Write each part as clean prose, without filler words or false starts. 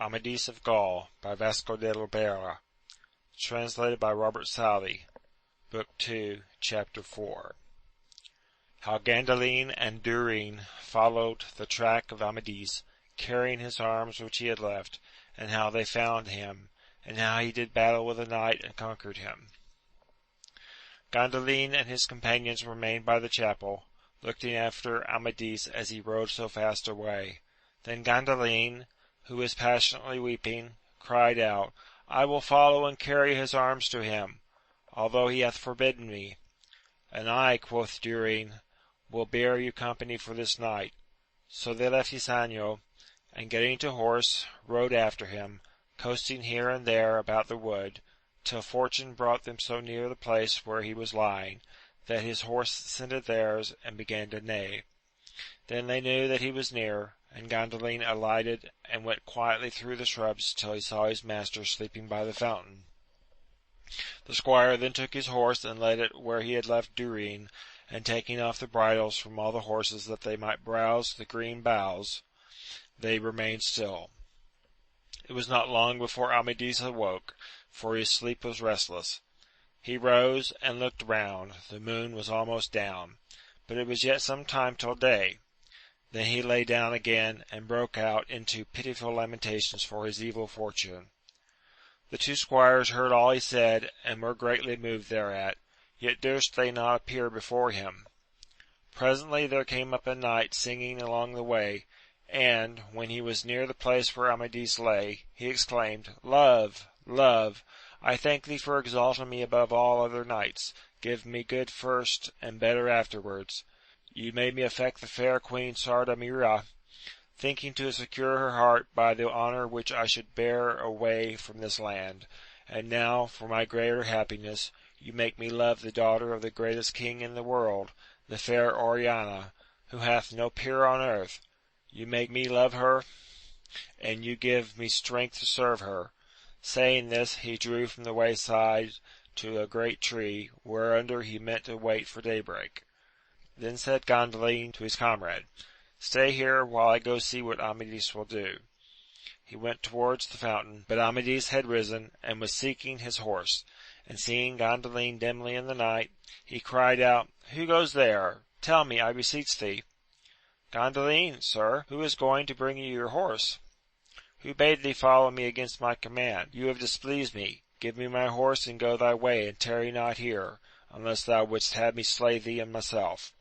Amadis of Gaul by Vasco de Lopera. Translated by Robert Southey. Book 2, Chapter 4. How Gandalin and Durin followed the track of Amadis, carrying his arms which he had left, and how they found him, and how he did battle with a knight and conquered him. Gandalin and his companions remained by the chapel, looking after Amadis as he rode so fast away. Then Gandalin, who was passionately weeping, cried out, I will follow and carry his arms to him, although he hath forbidden me. And I, quoth Durin, will bear you company for this night. So they left Ysanjo, and getting to horse, rode after him, coasting here and there about the wood, till fortune brought them so near the place where he was lying, that his horse scented theirs, and began to neigh. Then they knew that he was near, and Gandalin alighted, and went quietly through the shrubs till he saw his master sleeping by the fountain. The squire then took his horse and led it where he had left Durin, and taking off the bridles from all the horses that they might browse the green boughs, they remained still. It was not long before Amadis awoke, for his sleep was restless. He rose and looked round. The moon was almost down, but it was yet some time till day. Then he lay down again, and broke out into pitiful lamentations for his evil fortune. The two squires heard all he said, and were greatly moved thereat, yet durst they not appear before him. Presently there came up a knight singing along the way, and, when he was near the place where Amadis lay, he exclaimed, Love, love, I thank thee for exalting me above all other knights. Give me good first, and better afterwards. You made me affect the fair Queen Sardamira, thinking to secure her heart by the honour which I should bear away from this land. And now, for my greater happiness, you make me love the daughter of the greatest king in the world, the fair Oriana, who hath no peer on earth. You make me love her, and you give me strength to serve her. Saying this, he drew from the wayside to a great tree, whereunder he meant to wait for daybreak. Then said Gandalin to his comrade, Stay here while I go see what Amadis will do. He went towards the fountain, but Amadis had risen, and was seeking his horse, and seeing Gandalin dimly in the night, he cried out, Who goes there? Tell me, I beseech thee. Gandalin, sir, who is going to bring you your horse? Who bade thee follow me against my command? You have displeased me. Give me my horse, and go thy way, and tarry not here, unless thou wouldst have me slay thee and myself.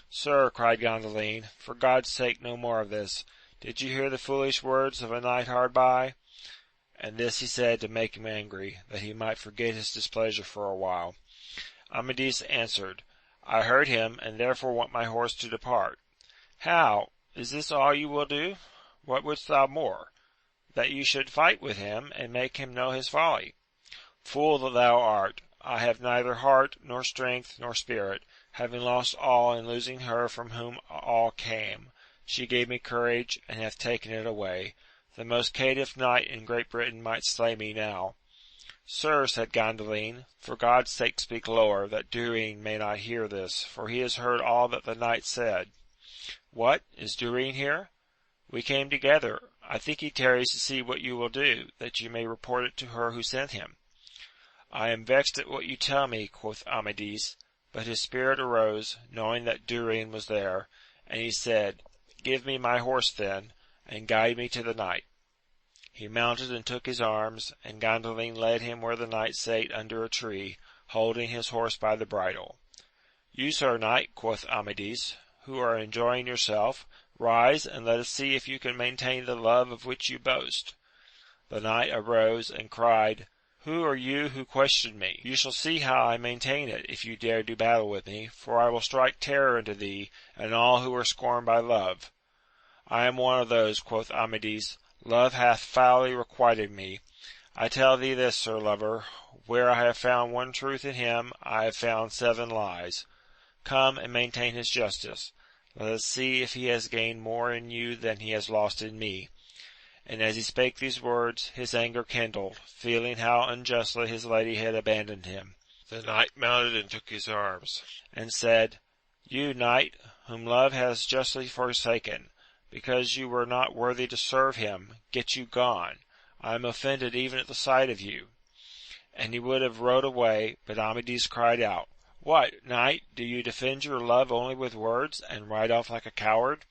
Sir, cried Gandalin, for God's sake no more of this. Did you hear the foolish words of a knight hard by? And this he said to make him angry, that he might forget his displeasure for a while. Amadis answered, I heard him, and therefore want my horse to depart. How? Is this all you will do? What wouldst thou more? That you should fight with him, and make him know his folly? Fool that thou art! I have neither heart, nor strength, nor spirit, having lost all in losing her from whom all came. She gave me courage, and hath taken it away. The most caitiff knight in Great Britain might slay me now. Sir, said Gandalin, for God's sake speak lower, that Durin may not hear this, for he has heard all that the knight said. What, is Durin here? We came together. I think he tarries to see what you will do, that you may report it to her who sent him. I am vexed at what you tell me, quoth Amadis, but his spirit arose, knowing that Durin was there, and he said, Give me my horse then, and guide me to the knight. He mounted and took his arms, and Gandalin led him where the knight sate under a tree, holding his horse by the bridle. You, sir knight, quoth Amadis, who are enjoying yourself, rise, and let us see if you can maintain the love of which you boast. The knight arose, and cried, Who are you who question me? You shall see how I maintain it, if you dare do battle with me, for I will strike terror into thee, and all who are scorned by love. I am one of those, quoth Amadis. Love hath foully requited me. I tell thee this, sir lover, where I have found one truth in him, I have found 7 lies. Come and maintain his justice. Let us see if he has gained more in you than he has lost in me. And as he spake these words, his anger kindled, feeling how unjustly his lady had abandoned him. The knight mounted and took his arms, and said, You, knight, whom love has justly forsaken, because you were not worthy to serve him, get you gone. I am offended even at the sight of you. And he would have rode away, but Amadis cried out, What, knight, do you defend your love only with words, and ride off like a coward?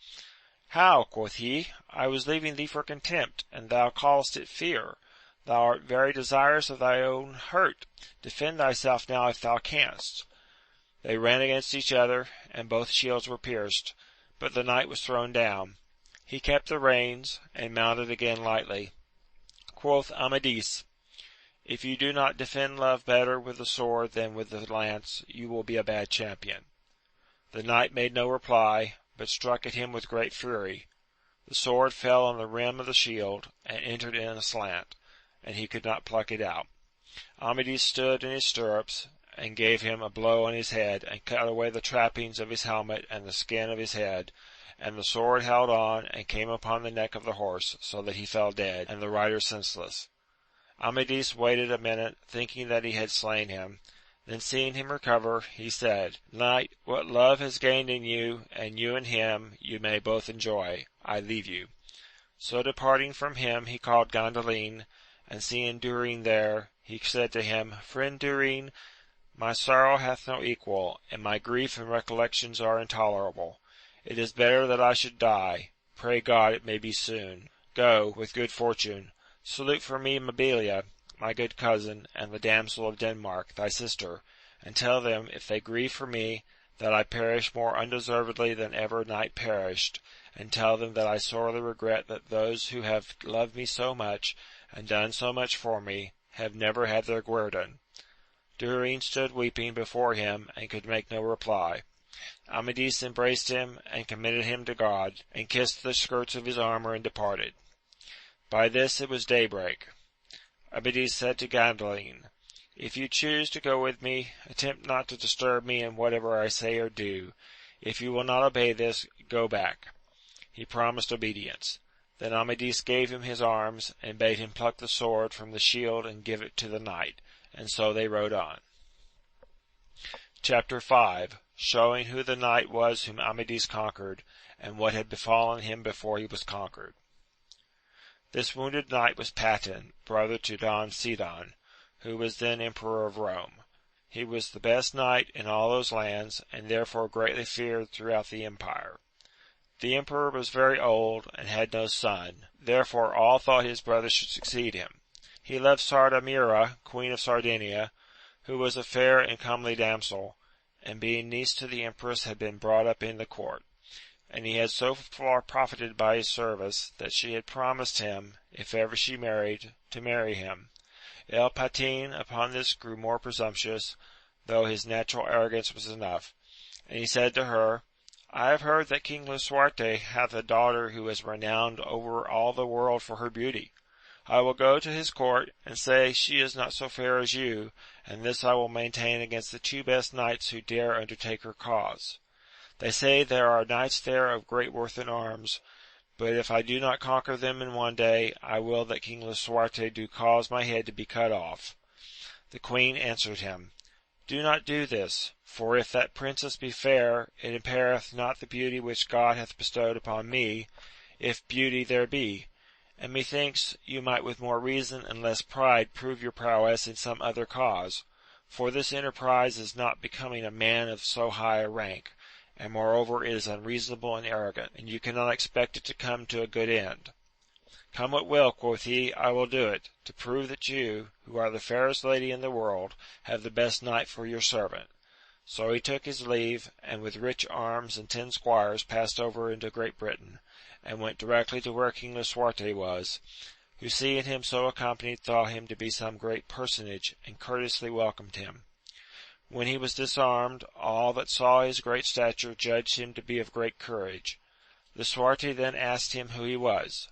How, quoth he, I was leaving thee for contempt, and thou callest it fear. Thou art very desirous of thy own hurt. Defend thyself now if thou canst. They ran against each other, and both shields were pierced, but the knight was thrown down. He kept the reins, and mounted again lightly. Quoth Amadis, If you do not defend love better with the sword than with the lance, you will be a bad champion. The knight made no reply, but struck at him with great fury. The sword fell on the rim of the shield, and entered in a slant, and he could not pluck it out. Amadis stood in his stirrups, and gave him a blow on his head, and cut away the trappings of his helmet and the skin of his head, and the sword held on, and came upon the neck of the horse, so that he fell dead, and the rider senseless. Amadis waited a minute, thinking that he had slain him. Then seeing him recover, he said, Knight, what love has gained in you, and you in him, you may both enjoy. I leave you. So departing from him, he called Gandalin, and seeing Durin there, he said to him, Friend Durin, my sorrow hath no equal, and my grief and recollections are intolerable. It is better that I should die. Pray God it may be soon. Go, with good fortune. Salute for me Mabilia, my good cousin, and the damsel of Denmark, thy sister, and tell them, if they grieve for me, that I perish more undeservedly than ever knight perished, and tell them that I sorely regret that those who have loved me so much, and done so much for me, have never had their guerdon. Durin stood weeping before him, and could make no reply. Amadis embraced him, and commended him to God, and kissed the skirts of his armour, and departed. By this it was daybreak. Amadis said to Gandalin, If you choose to go with me, attempt not to disturb me in whatever I say or do. If you will not obey this, go back. He promised obedience. Then Amadis gave him his arms, and bade him pluck the sword from the shield and give it to the knight, and so they rode on. Chapter 5. Showing who the knight was whom Amadis conquered, and what had befallen him before he was conquered. This wounded knight was Patin, brother to Don Sidon, who was then Emperor of Rome. He was the best knight in all those lands, and therefore greatly feared throughout the empire. The emperor was very old, and had no son, therefore all thought his brother should succeed him. He loved Sardamira, queen of Sardinia, who was a fair and comely damsel, and being niece to the empress had been brought up in the court. And he had so far profited by his service, that she had promised him, if ever she married, to marry him. El Patin upon this grew more presumptuous, though his natural arrogance was enough, and he said to her, I have heard that King Lisuarte hath a daughter who is renowned over all the world for her beauty. I will go to his court, and say she is not so fair as you, and this I will maintain against the two best knights who dare undertake her cause. They say there are knights there of great worth in arms, but if I do not conquer them in one day, I will that King Lisuarte do cause my head to be cut off. The queen answered him, Do not do this, for if that princess be fair, it impaireth not the beauty which God hath bestowed upon me, if beauty there be, and methinks you might with more reason and less pride prove your prowess in some other cause, for this enterprise is not becoming a man of so high a rank, and moreover it is unreasonable and arrogant, and you cannot expect it to come to a good end. Come what will, quoth he, I will do it, to prove that you, who are the fairest lady in the world, have the best knight for your servant. So he took his leave, and with rich arms and 10 squires passed over into Great Britain, and went directly to where King Lisuarte was, who seeing him so accompanied thought him to be some great personage, and courteously welcomed him. When he was disarmed, all that saw his great stature judged him to be of great courage. Lisuarte then asked him who he was.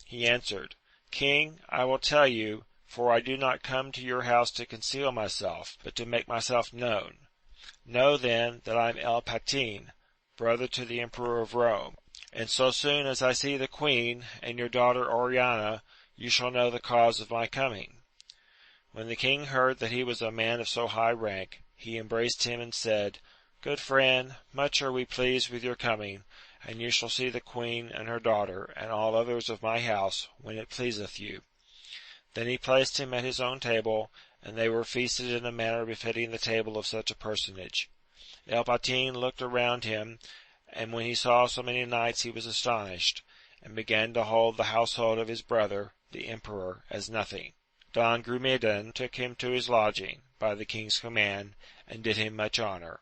He answered, King, I will tell you, for I do not come to your house to conceal myself, but to make myself known. Know then that I am El Patin, brother to the Emperor of Rome, and so soon as I see the queen and your daughter Oriana, you shall know the cause of my coming. When the king heard that he was a man of so high rank, he embraced him and said, Good friend, much are we pleased with your coming, and you shall see the queen and her daughter, and all others of my house, when it pleaseth you. Then he placed him at his own table, and they were feasted in a manner befitting the table of such a personage. El Patin looked around him, and when he saw so many knights he was astonished, and began to hold the household of his brother, the emperor, as nothing. Don Grumedan took him to his lodging, by the king's command, and did him much honour.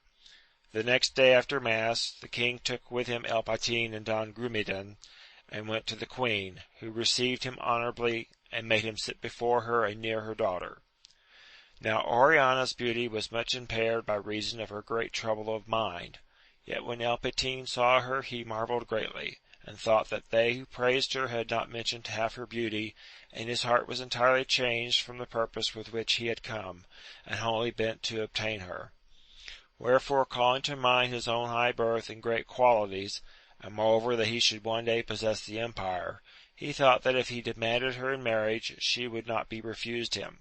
The next day after Mass, the king took with him El Patin and Don Grumedan, and went to the queen, who received him honourably, and made him sit before her and near her daughter. Now Oriana's beauty was much impaired by reason of her great trouble of mind. Yet when El Patin saw her he marvelled greatly, and thought that they who praised her had not mentioned half her beauty, and his heart was entirely changed from the purpose with which he had come, and wholly bent to obtain her. Wherefore, calling to mind his own high birth and great qualities, and moreover that he should one day possess the empire, he thought that if he demanded her in marriage she would not be refused him.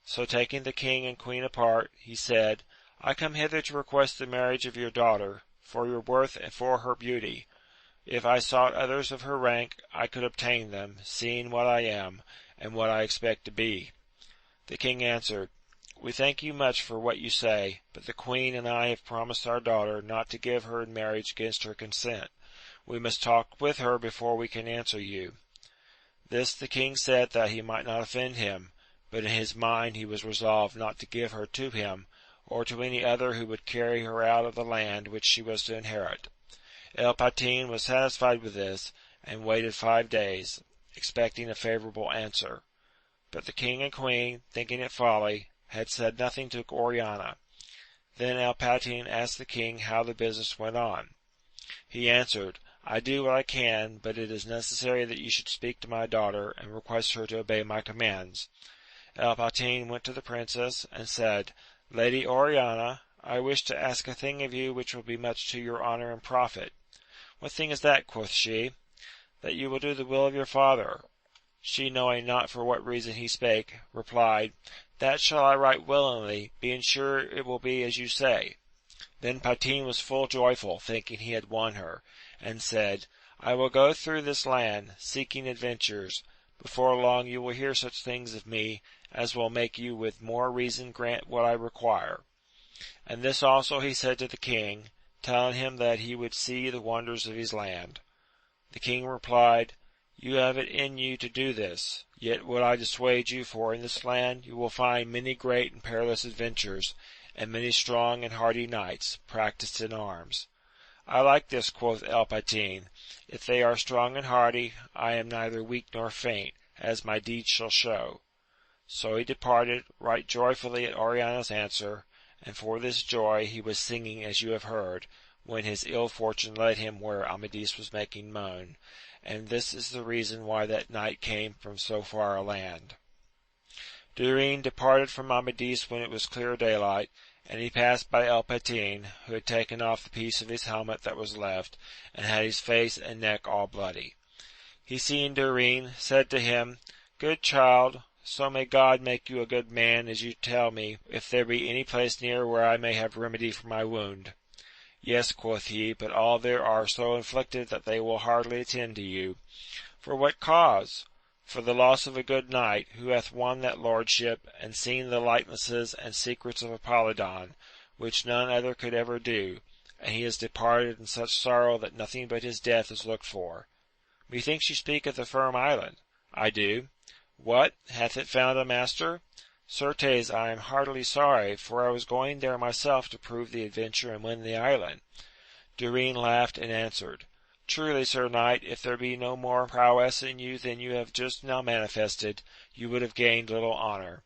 So taking the king and queen apart, he said, I come hither to request the marriage of your daughter, for your worth and for her beauty. If I sought others of her rank, I could obtain them, seeing what I am, and what I expect to be. The king answered, We thank you much for what you say, but the queen and I have promised our daughter not to give her in marriage against her consent. We must talk with her before we can answer you. This the king said that he might not offend him, but in his mind he was resolved not to give her to him, or to any other who would carry her out of the land which she was to inherit. El Patin was satisfied with this, and waited 5 days, expecting a favourable answer. But the king and queen, thinking it folly, had said nothing to Oriana. Then El Patin asked the king how the business went on. He answered, I do what I can, but it is necessary that you should speak to my daughter, and request her to obey my commands. El Patin went to the princess, and said, Lady Oriana, I wish to ask a thing of you which will be much to your honour and profit. What thing is that? Quoth she. That you will do the will of your father. She, knowing not for what reason he spake, replied, That shall I right willingly, being sure it will be as you say. Then Patin was full joyful, thinking he had won her, and said, I will go through this land, seeking adventures. Before long you will hear such things of me, as will make you with more reason grant what I require. And this also he said to the king, telling him that he would see the wonders of his land. The king replied, You have it in you to do this, yet would I dissuade you, for in this land you will find many great and perilous adventures, and many strong and hardy knights, practised in arms. I like this, quoth El Patin. If they are strong and hardy, I am neither weak nor faint, as my deeds shall show. So he departed, right joyfully at Oriana's answer, and for this joy he was singing as you have heard, when his ill fortune led him where Amadis was making moan, and this is the reason why that knight came from so far a land. Durin departed from Amadis when it was clear daylight, and he passed by El Patin, who had taken off the piece of his helmet that was left, and had his face and neck all bloody. He seeing Durin, said to him, Good child, so may God make you a good man as you tell me, if there be any place near where I may have remedy for my wound. Yes, quoth he, but all there are so inflicted that they will hardly attend to you. For what cause? For the loss of a good knight, who hath won that lordship, and seen the likenesses and secrets of Apollodon, which none other could ever do, and he is departed in such sorrow that nothing but his death is looked for. Methinks you speak of the Firm Island. I do. What, hath it found a master? Certes, I am heartily sorry, for I was going there myself to prove the adventure and win the island. Durin laughed and answered, Truly, sir knight, if there be no more prowess in you than you have just now manifested, you would have gained little honour.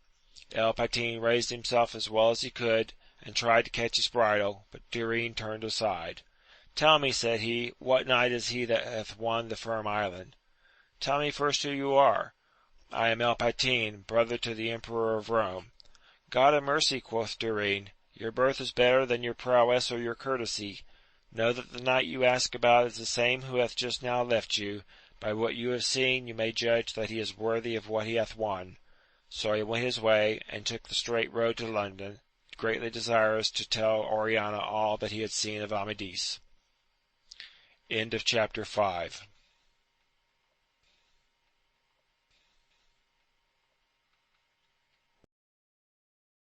El Patin raised himself as well as he could, and tried to catch his bridle, but Durin turned aside. Tell me, said he, what knight is he that hath won the Firm Island? Tell me first who you are. I am El Patin, brother to the Emperor of Rome. God a mercy, quoth Durin, your birth is better than your prowess or your courtesy. Know that the knight you ask about is the same who hath just now left you. By what you have seen, you may judge that he is worthy of what he hath won. So he went his way, and took the straight road to London, greatly desirous to tell Oriana all that he had seen of Amadis. End of chapter 5.